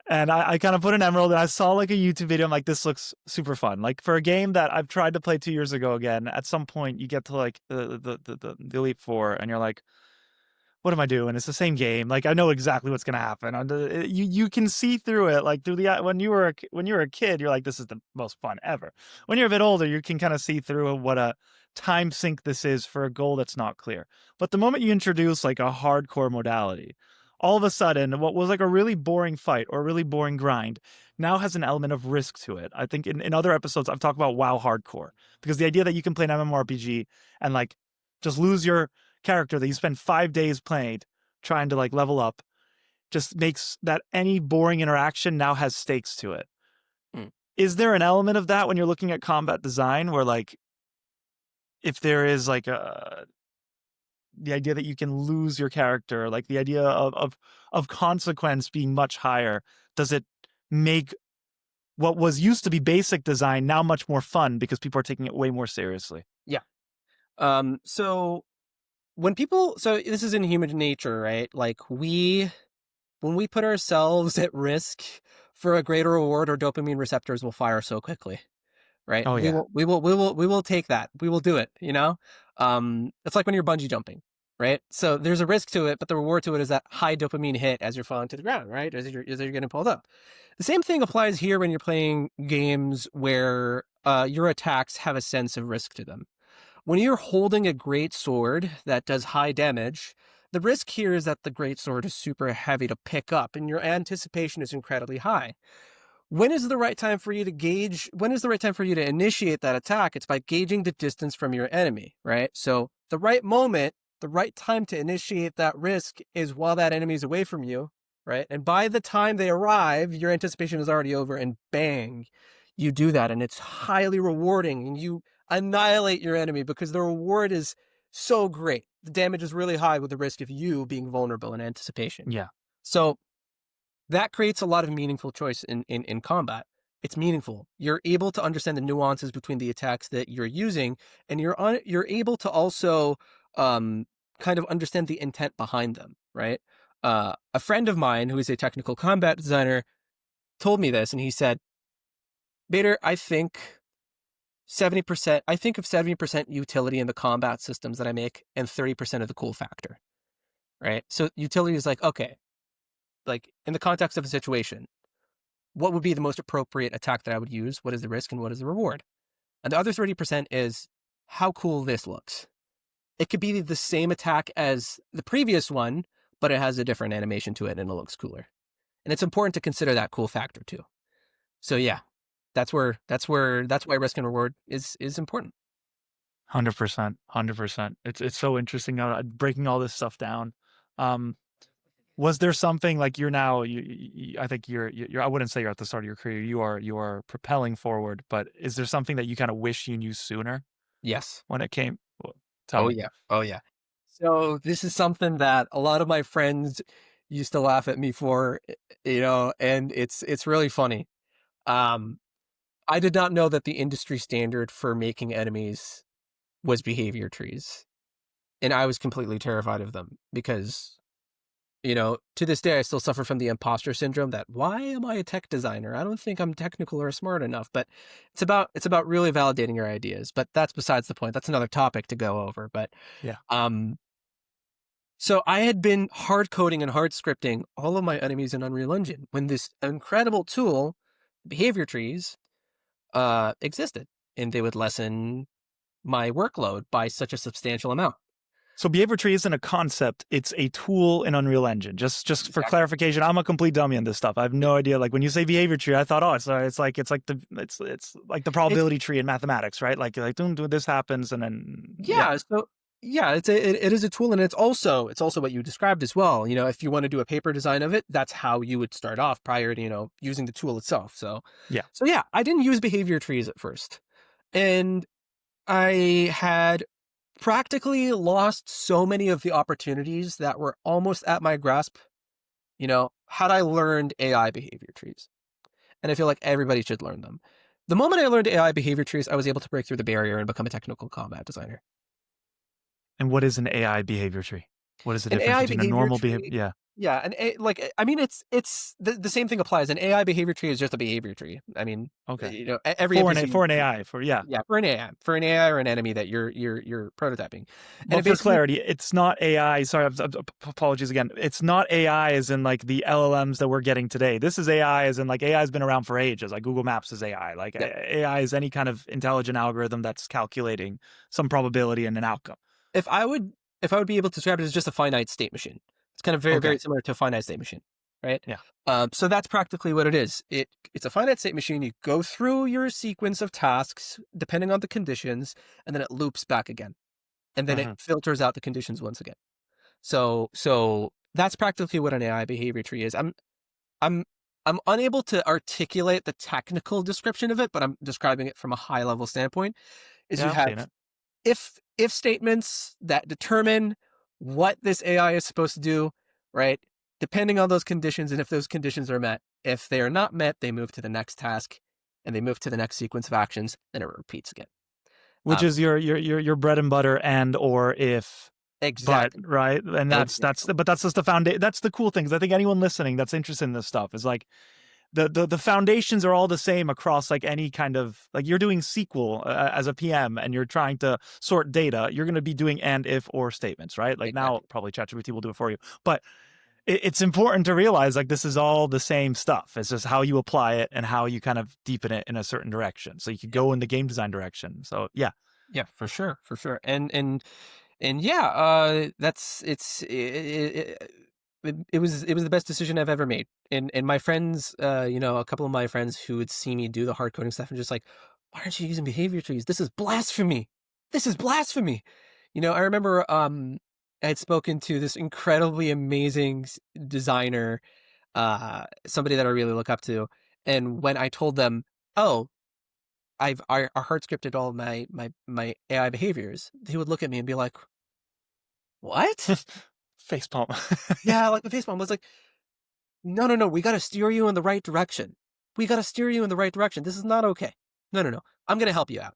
And I kind of put an emerald and I saw like a YouTube video. I'm like, this looks super fun. Like for a game that I've tried to play 2 years ago again, at some point you get to like the Elite Four and you're like, what am I doing? It's the same game. Like I know exactly what's gonna happen. You can see through it. Like through the when you were a kid, you're like, this is the most fun ever. When you're a bit older, you can kind of see through what a time sink this is for a goal that's not clear. But the moment you introduce like a hardcore modality, all of a sudden, what was like a really boring fight or a really boring grind now has an element of risk to it. I think in other episodes I've talked about WoW hardcore because the idea that you can play an MMORPG and like just lose your character that you spend 5 days playing, trying to like level up, just makes that any boring interaction now has stakes to it. Mm. Is there an element of that when you're looking at combat design where like if there is like the idea that you can lose your character, like the idea of consequence being much higher, does it make what was used to be basic design now much more fun because people are taking it way more seriously? Yeah. So when people, so this is in human nature, right? Like when we put ourselves at risk for a greater reward, our dopamine receptors will fire so quickly, right? Oh yeah. We will take that. We will do it, you know? It's like when you're bungee jumping, right? So there's a risk to it, but the reward to it is that high dopamine hit as you're falling to the ground, right? As you're getting pulled up. The same thing applies here when you're playing games where your attacks have a sense of risk to them. When you're holding a great sword that does high damage, the risk here is that the great sword is super heavy to pick up and your anticipation is incredibly high. When is the right time for you to gauge? When is the right time for you to initiate that attack? It's by gauging the distance from your enemy, right? So the right moment, the right time to initiate that risk is while that enemy is away from you, right? And by the time they arrive, your anticipation is already over and bang, you do that. And it's highly rewarding and you annihilate your enemy because the reward is so great. The damage is really high with the risk of you being vulnerable in anticipation. Yeah. So that creates a lot of meaningful choice in combat. It's meaningful. You're able to understand the nuances between the attacks that you're using, and you're able to also kind of understand the intent behind them, right? A friend of mine who is a technical combat designer told me this, and he said, Bader, I think 70%, I think of 70% utility in the combat systems that I make and 30% of the cool factor, right? So utility is like, okay, like in the context of a situation, what would be the most appropriate attack that I would use? What is the risk and what is the reward? And the other 30% is how cool this looks. It could be the same attack as the previous one, but it has a different animation to it and it looks cooler. And it's important to consider that cool factor too. So yeah, that's why risk and reward is important. 100%. 100%. It's so interesting breaking all this stuff down. Um, was there something like you're now I think you're I wouldn't say you're at the start of your career. You are propelling forward, but is there something that you kind of wish you knew sooner Yes. when it came? Well, tell Oh me. yeah. Oh yeah. So this is something that a lot of my friends used to laugh at me for, and it's really funny. Um, I did not know that the industry standard for making enemies was behavior trees. And I was completely terrified of them because, to this day, I still suffer from the imposter syndrome that why am I a tech designer? I don't think I'm technical or smart enough, but it's about really validating your ideas. But that's besides the point. That's another topic to go over. But, Yeah. um, so I had been hard coding and hard scripting all of my enemies in Unreal Engine when this incredible tool, behavior trees, existed, and they would lessen my workload by such a substantial amount. So behavior tree isn't a concept; it's a tool in Unreal Engine. Just for Exactly. clarification, I'm a complete dummy on this stuff. I have no idea. Like when you say behavior tree, I thought, oh, it's like the It's probability tree in mathematics, right? Like this happens, and then yeah, Yeah, so yeah, it is a tool, and it's also what you described as well. If you want to do a paper design of it, that's how you would start off prior to using the tool itself. So, yeah. so yeah, I didn't use behavior trees at first, and I had practically lost so many of the opportunities that were almost at my grasp. Had I learned AI behavior trees, and I feel like everybody should learn them. The moment I learned AI behavior trees, I was able to break through the barrier and become a technical combat designer. And what is an AI behavior tree? What is the An difference AI between a behavior normal behavior? tree, Yeah. yeah, I mean, it's the same thing applies. An AI behavior tree is just a behavior tree. I mean, Okay. every For NPC, for an AI for yeah. yeah, for an AI or an enemy that you're prototyping, and But it for basically, clarity, it's not AI. Sorry, apologies again. It's not AI as in like the LLMs that we're getting today. This is AI as in like AI has been around for ages. Like Google Maps is AI. Like yeah, AI is any kind of intelligent algorithm that's calculating some probability and an outcome. if I would if I would be able to describe it as just a finite state machine, it's kind of very Okay. very similar to a finite state machine, right? Yeah. So that's practically what it is. It's a finite state machine. You go through your sequence of tasks depending on the conditions, and then it loops back again, and then it Hmm. filters out the conditions once again. So that's practically what an AI behavior tree is. I'm I'm unable to articulate the technical description of it, but I'm describing it from a high level standpoint. Is you Yeah, I've have seen it. if statements that determine what this AI is supposed to do, right? Depending on those conditions, and if those conditions are met. If they are not met, they move to the next task, and they move to the next sequence of actions, then it repeats again. which is your bread and butter and or if but Exactly. right, and that's Exactly. but that's just the foundation. That's the cool things. I think anyone listening that's interested in this stuff is like the foundations are all the same across like any kind of like you're doing SQL as a PM and you're trying to sort data. You're going to be doing and if or statements, right? Like now Exactly. probably ChatGPT will do it for you, but it's important to realize like this is all the same stuff. It's just how you apply it and how you kind of deepen it in a certain direction. So you could Yep. go in the game design direction. So yeah. Yeah, for sure, for sure. And yeah, that's it was the best decision I've ever made. And my friends, a couple of my friends who would see me do the hard coding stuff and just like, why aren't you using behavior trees? This is blasphemy. This is blasphemy. I remember I had spoken to this incredibly amazing designer, somebody that I really look up to, and when I told them, oh, I hard scripted all of my AI behaviors, he would look at me and be like, what? Facepalm. Yeah, like the facepalm was like, no, no, no, we got to steer you in the right direction. We got to steer you in the right direction. This is not okay. No, no, no. I'm going to help you out.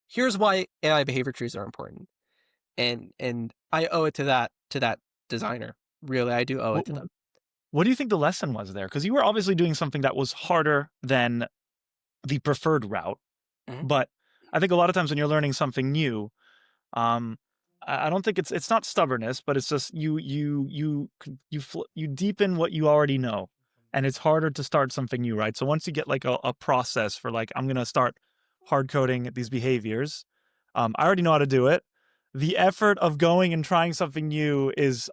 Here's why AI behavior trees are important. And I owe it to that designer. Really, I do owe it what, to them. what do you think the lesson was there? Because you were obviously doing something that was harder than the preferred route. Mhm. But I think a lot of times when you're learning something new, um, I don't think it's not stubbornness, but it's just you deepen what you already know, and it's harder to start something new, right? So once you get like a process for like I'm gonna start hard coding these behaviors, I already know how to do it. The effort of going and trying something new is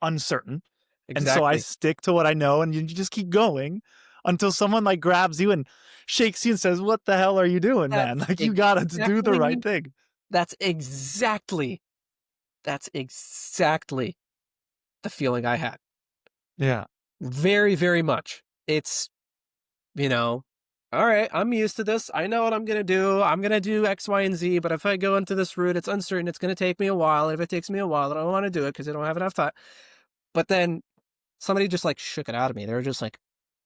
uncertain, and so I Exactly. stick to what I know, and you just keep going until someone like grabs you and shakes you and says, "What the hell are you doing, man? That's Like you gotta do the right exactly thing." that's exactly that's exactly the feeling I had. Yeah. Very, very much. It's, you know, all right, I'm used to this. I know what I'm going to do. I'm going to do X, Y, and Z. But if I go into this route, it's uncertain. It's going to take me a while. And if it takes me a while, I don't want to do it because I don't have enough time. But then somebody just like shook it out of me. They were just like,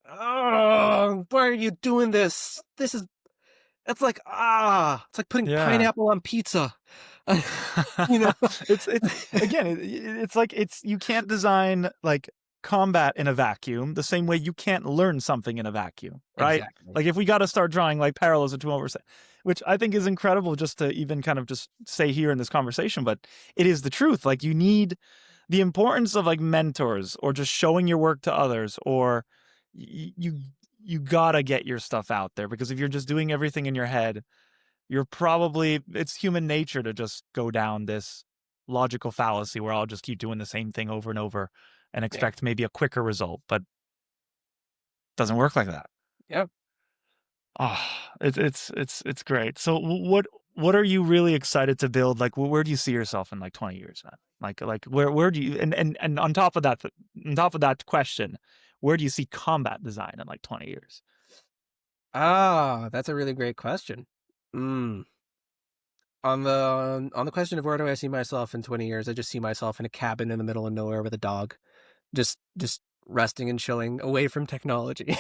oh, why are you doing this? It's like, it's like putting Yeah. pineapple on pizza. you know? It's again, it's like it's you can't design like combat in a vacuum the same way you can't learn something in a vacuum, right? Exactly. Like if we got to start drawing like parallels between what we're saying, which I think is incredible just to even kind of just say here in this conversation, but it is the truth. Like you need the importance of like mentors or just showing your work to others or you you gotta get your stuff out there because if you're just doing everything in your head you're probably it's human nature to just go down this logical fallacy where I'll just keep doing the same thing over and over and Yeah. expect maybe a quicker result, but it doesn't work like that. Yep. Ah, it's great. So what are you really excited to build? Like where do you see yourself in like 20 years, man? Like where do you and on top of that question, where do you see combat design in like 20 years? That's a really great question. Mm. On the question of where do I see myself in 20 years, I just see myself in a cabin in the middle of nowhere with a dog, just resting and chilling away from technology.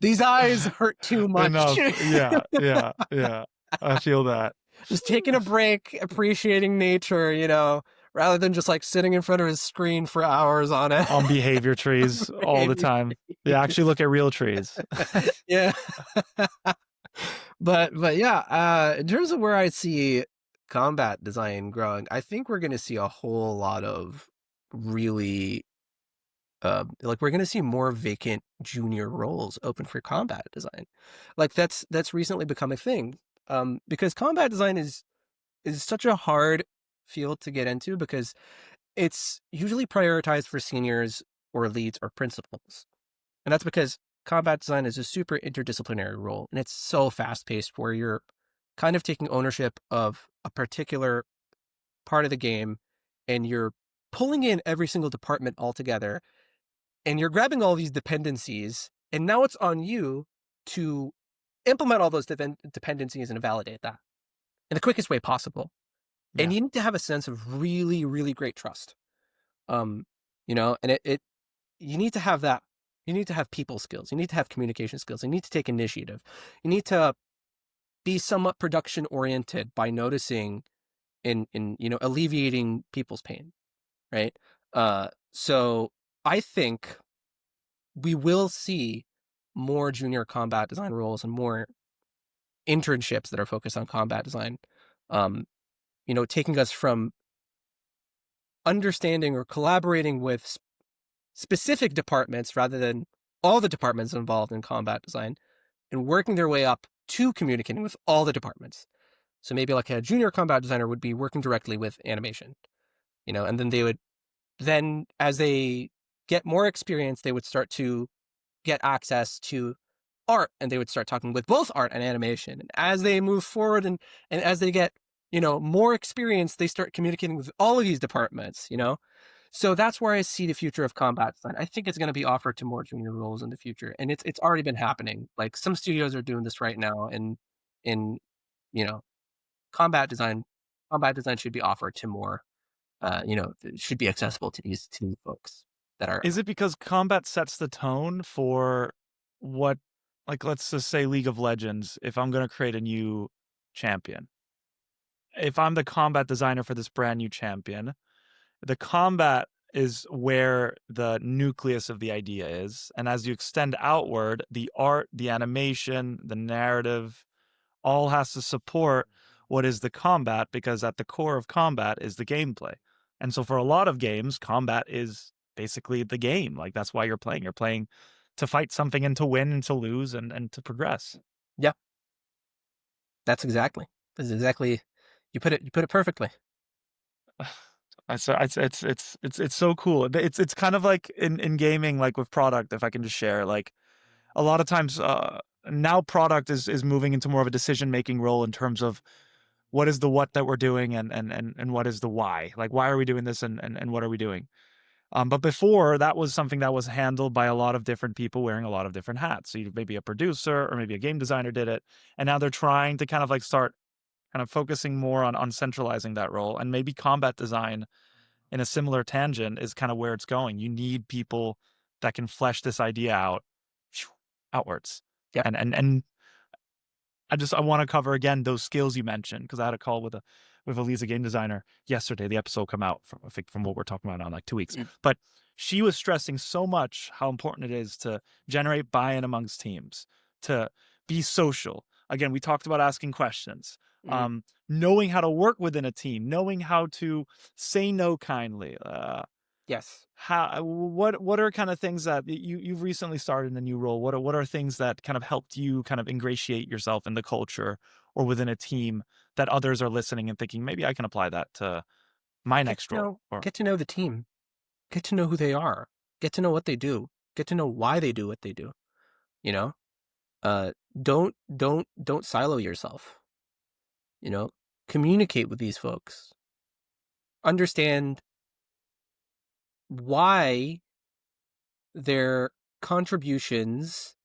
These eyes hurt too much. Enough. Yeah, yeah, yeah. I feel that. Just taking a break, appreciating nature, rather than just like sitting in front of his screen for hours on it. On behavior trees all the Behavior. time. Yeah, actually look at real trees. Yeah. But yeah, in terms of where I see combat design growing, I think we're going to see a whole lot of really like we're going to see more vacant junior roles open for combat design. Like that's recently become a thing. Because combat design is such a hard field to get into because it's usually prioritized for seniors or leads or principals. And that's because combat design is a super interdisciplinary role and it's so fast paced where you're kind of taking ownership of a particular part of the game and you're pulling in every single department all together and you're grabbing all these dependencies and now it's on you to implement all those dependencies and validate that in the quickest way possible. And Yeah. you need to have a sense of really, really great trust. Um, and it you need to have that. You need to have people skills. You need to have communication skills. You need to take initiative. You need to be somewhat production oriented by noticing in alleviating people's pain, right? So I think we will see more junior combat design roles and more internships that are focused on combat design. Um, taking us from understanding or collaborating with specific departments rather than all the departments involved in combat design and working their way up to communicating with all the departments. So maybe like a junior combat designer would be working directly with animation, and then they would then as they get more experience, they would start to get access to art and they would start talking with both art and animation. And as they move forward and as they get, more experience, they start communicating with all of these departments. So that's where I see the future of combat design. I think it's going to be offered to more junior roles in the future. And it's already been happening. Like some studios are doing this right now in you know, combat design combat design should be offered to more it should be accessible to these folks that are Is it because combat sets the tone for what, like, let's just say League of Legends, if I'm gonna create a new champion, if I'm the combat designer for this brand new champion, the combat is where the nucleus of the idea is, and as you extend outward, the art, the animation, the narrative, all has to support what is the combat, because at the core of combat is the gameplay. And so for a lot of games, combat is basically the game. Like that's why you're playing. You're playing to fight something and to win and to lose and to progress. yeah, that's exactly you put it perfectly. It's so cool. It's kind of like in gaming, like with product, if I can just share, like a lot of times now product is moving into more of a decision making role in terms of what is the what that we're doing and what is the why. Like why are we doing this and what are we doing? But before that was something that was handled by a lot of different people wearing a lot of different hats. So you maybe a producer or maybe a game designer did it, and now they're trying to kind of like start kind of focusing more on centralizing that role, and maybe combat design in a similar tangent is kind of where it's going. You need people that can flesh this idea out outwards, Yeah. and I want to cover again those skills you mentioned, because I had a call with a Lisa game designer yesterday. The episode come out from, I think, from what we're talking about now in like 2 weeks. Mm, But she was stressing so much how important it is to generate buy-in amongst teams, to be social. Again, we talked about asking questions, mhm. knowing how to work within a team, knowing how to say no kindly. Yes. How what are kind of things that you've recently started in a new role? What are things that kind of helped you kind of ingratiate yourself in the culture or within a team that others are listening and thinking maybe I can apply that to my Get next to role? know Or get to know the team. Get to know who they are. Get to know what they do. Get to know why they do what they do. You know? Uh don't silo yourself. You know? Communicate with these folks. Understand why their contributions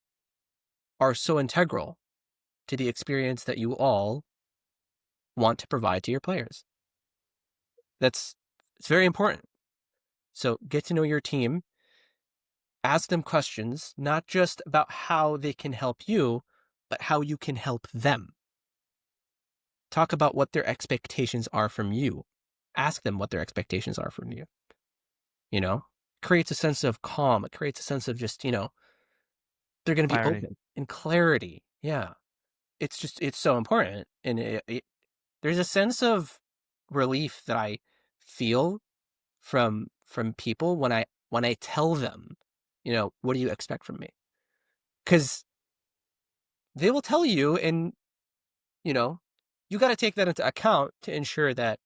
are so integral to the experience that you all want to provide to your players. It's very important. So get to know your team, ask them questions, not just about how they can help you, but how you can help them. Talk about what their expectations are from you. Ask them what their expectations are from you. You know, creates a sense of calm. It creates a sense of just, they're going to be clarity. open and clarity. Yeah. It's so important. And there's a sense of relief that I feel from people when I tell them, what do you expect from me? Because they will tell you, and you know, you got to take that into account to ensure that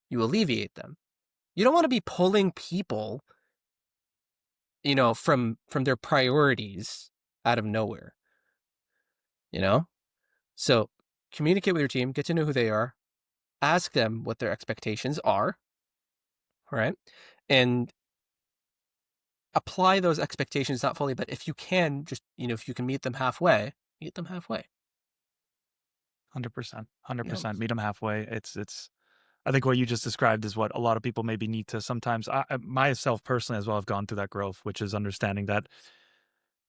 you alleviate them. You don't want to be pulling people, from their priorities out of nowhere. You know, so communicate with your team, get to know who they are, ask them what their expectations are, right, and apply those expectations not fully, but if you can, just if you can meet them halfway, meet them halfway. 100%. You know, 100%. Meet them halfway. It's I think what you just described is what a lot of people maybe need to sometimes. Myself personally as well, have gone through that growth, which is understanding that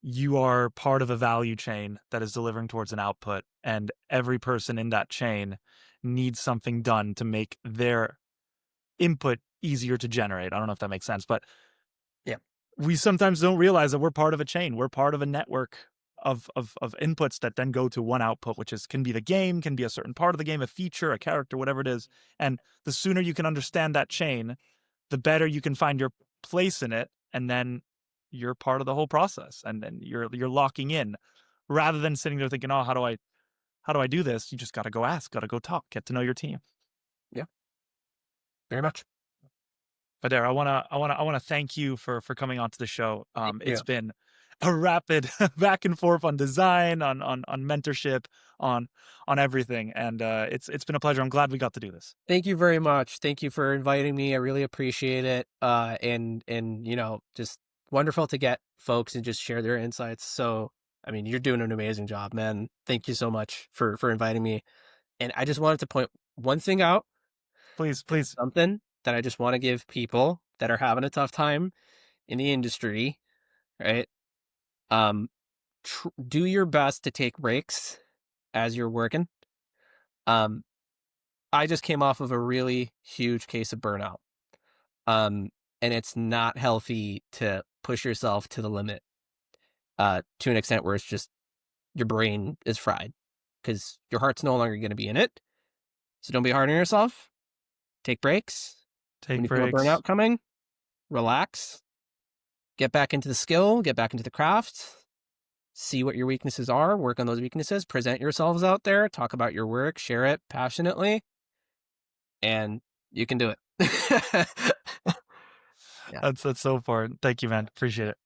you are part of a value chain that is delivering towards an output, and every person in that chain needs something done to make their input easier to generate. I don't know if that makes sense, but Yeah. we sometimes don't realize that we're part of a chain. We're part of a network of inputs that then go to one output, which is can be the game, can be a certain part of the game, a feature, a character, whatever it is. And the sooner you can understand that chain, the better you can find your place in it, and then you're part of the whole process, and then you're locking in, rather than sitting there thinking, "Oh, how do I do this?" You just got to go ask, got to go talk, get to know your team. Yeah. Very much. But I wanna thank you for coming onto the show. Thank It's you. been a rapid back and forth on design, on mentorship, on on everything, and it's been a pleasure. I'm glad we got to do this. Thank you very much. Thank you for inviting me. I really appreciate it. And just wonderful to get folks and just share their insights. So, I mean, you're doing an amazing job, man. Thank you so much for inviting me. And I just wanted to point one thing out, Please, please something that I just want to give people that are having a tough time in the industry, right? Um, do your best to take breaks as you're working. Um, I just came off of a really huge case of burnout. Um, and it's not healthy to push yourself to the limit, to an extent where it's just your brain is fried because your heart's no longer going to be in it. So don't be hard on yourself. Take breaks. When take you feel a breaks. burnout coming, relax, get back into the skill, get back into the craft, see what your weaknesses are, work on those weaknesses, present yourselves out there, talk about your work, share it passionately, and you can do it. Yeah. That's so important. Thank you, man. Appreciate it.